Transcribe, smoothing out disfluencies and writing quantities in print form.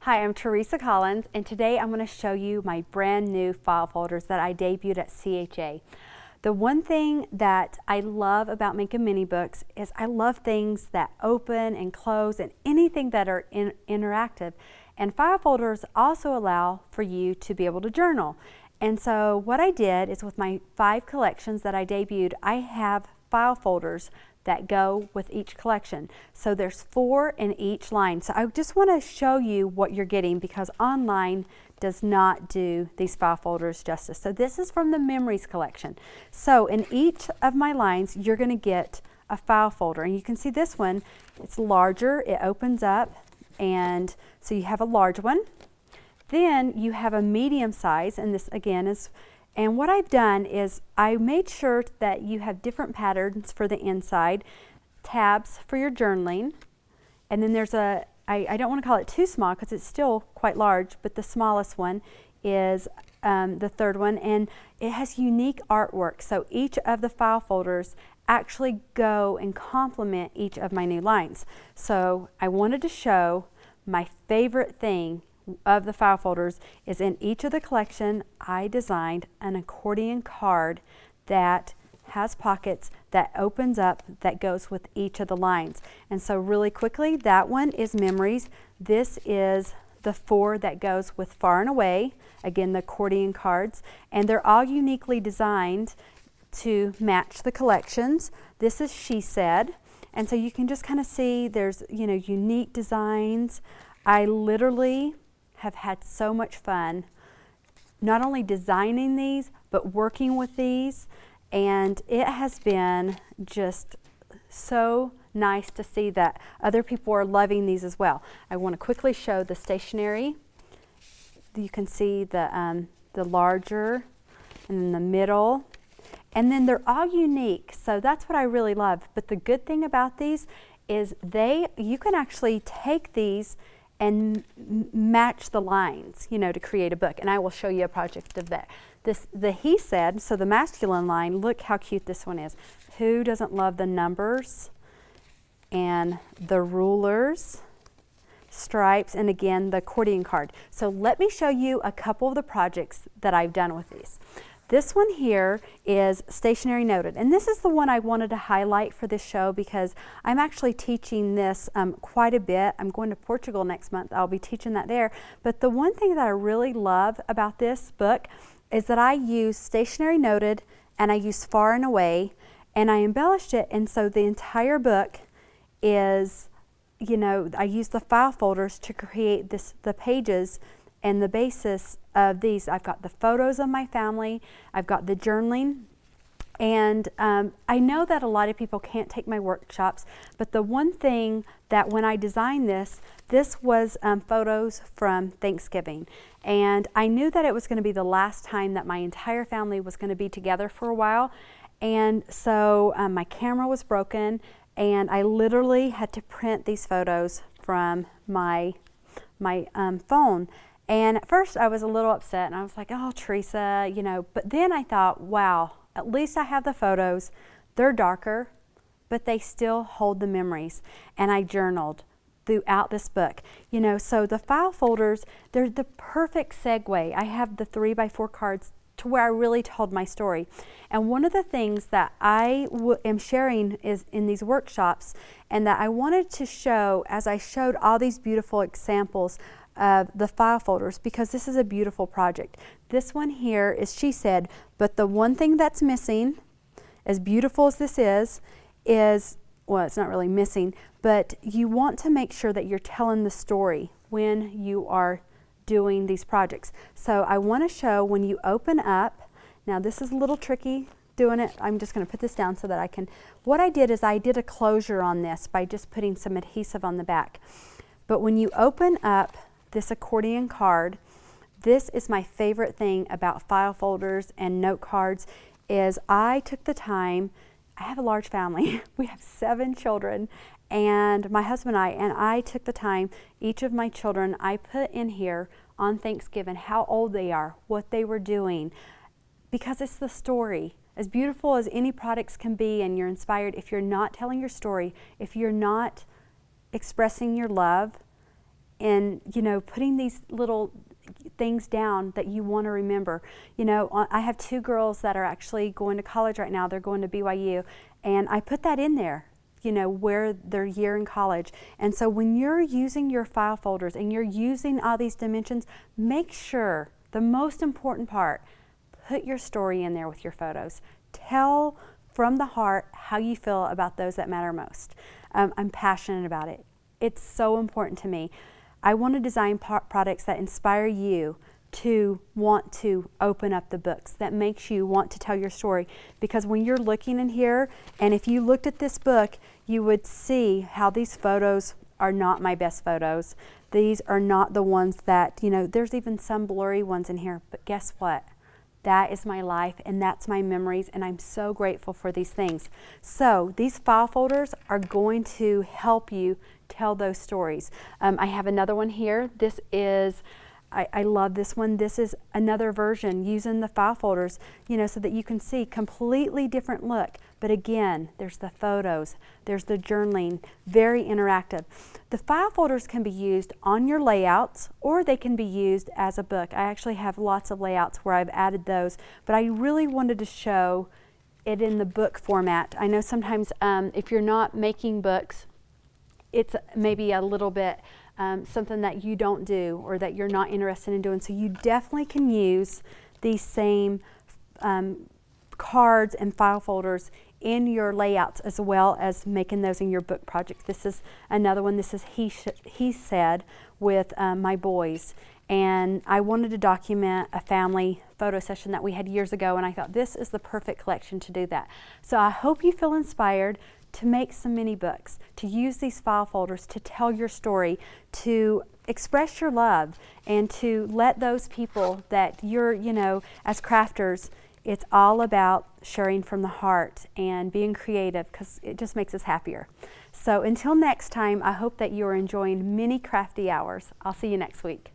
Hi, I'm Teresa Collins, and today I'm going to show you my brand new file folders that I debuted at C.H.A. The one thing that I love about making mini books is I love things that open and close and anything that are interactive. And file folders also allow for you to be able to journal. And so what I did is with my 5 collections that I debuted, I have file folders that go with each collection. So there's 4 in each line. So I just want to show you what you're getting because online does not do these file folders justice. So this is from the Memories collection. So in each of my lines, you're going to get a file folder. And you can see this one, it's larger, it opens up, and so you have a large one. Then you have a medium size, and this again is, and what I've done is I made sure that you have different patterns for the inside, tabs for your journaling, and then there's a, I don't want to call it too small because it's still quite large, but the smallest one is the 3rd one, and it has unique artwork. So each of the file folders actually go and complement each of my new lines. So I wanted to show my favorite thing of the file folders is in each of the collection I designed an accordion card that has pockets that opens up that goes with each of the lines. And so really quickly, that one is Memories. This is the 4 that goes with Far and Away, again the accordion cards, and they're all uniquely designed to match the collections. This is C.H.A. And so you can just kind of see there's unique designs. I literally have had so much fun not only designing these but working with these, and it has been just so nice to see that other people are loving these as well. I want to quickly show the stationery. You can see the larger and then the middle, and then they're all unique, so that's what I really love. But the good thing about these is you can actually take these and match the lines, to create a book. And I will show you a project of that. The He Said, so the masculine line, look how cute this one is. Who doesn't love the numbers and the rulers, stripes, and again, the accordion card. So let me show you a couple of the projects that I've done with these. This one here is Stationery Noted, and this is the one I wanted to highlight for this show because I'm actually teaching this quite a bit. I'm going to Portugal next month. I'll be teaching that there. But the one thing that I really love about this book is that I use Stationery Noted and I use Far and Away, and I embellished it, and so the entire book is, I use the file folders to create the pages and the basis of these. I've got the photos of my family, I've got the journaling, and I know that a lot of people can't take my workshops, but the one thing that when I designed this was photos from Thanksgiving, and I knew that it was going to be the last time that my entire family was going to be together for a while, and so my camera was broken, and I literally had to print these photos from my phone. And at first I was a little upset and I was like, oh, Teresa, but then I thought, wow, at least I have the photos. They're darker, but they still hold the memories. And I journaled throughout this book. So the file folders, they're the perfect segue. I have the 3x4 cards to where I really told my story. And one of the things that I am sharing is in these workshops, and that I wanted to show as I showed all these beautiful examples of the file folders, because this is a beautiful project. This one here is She Said, but the one thing that's missing, as beautiful as this is, well, it's not really missing, but you want to make sure that you're telling the story when you are doing these projects. So I want to show when you open up, now this is a little tricky doing it. I'm just going to put this down so that I can, what I did is I did a closure on this by just putting some adhesive on the back. But when you open up this accordion card, this is my favorite thing about file folders and note cards, is I took the time. I have a large family. We have 7 children, and my husband and I took the time, each of my children, I put in here on Thanksgiving how old they are, what they were doing, because it's the story. As beautiful as any products can be and you're inspired, if you're not telling your story, if you're not expressing your love, and, you know, putting these little things down that you want to remember. You know, I have 2 girls that are actually going to college right now. They're going to BYU, and I put that in there, you know, where their year in college. And so when you're using your file folders and you're using all these dimensions, make sure, the most important part, put your story in there with your photos. Tell from the heart how you feel about those that matter most. I'm passionate about it. It's so important to me. I want to design products that inspire you to want to open up the books, that makes you want to tell your story. Because when you're looking in here, and if you looked at this book, you would see how these photos are not my best photos. These are not the ones that, you know, there's even some blurry ones in here, but guess what? That is my life, and that's my memories, and I'm so grateful for these things. So these file folders are going to help you tell those stories. I have another one here. This is, I love this one. This is another version using the file folders, you know, so that you can see completely different look. But again, there's the photos, there's the journaling, very interactive. The file folders can be used on your layouts, or they can be used as a book. I actually have lots of layouts where I've added those, but I really wanted to show it in the book format. I know sometimes if you're not making books, it's maybe a little bit something that you don't do or that you're not interested in doing. So you definitely can use these same cards and file folders in your layouts, as well as making those in your book projects. This is another one. This is He Said with my boys. And I wanted to document a family photo session that we had years ago, and I thought this is the perfect collection to do that. So I hope you feel inspired to make some mini books, to use these file folders to tell your story, to express your love, and to let those people that you're, you know, as crafters, it's all about sharing from the heart and being creative, because it just makes us happier. So until next time, I hope that you're enjoying mini crafty hours. I'll see you next week.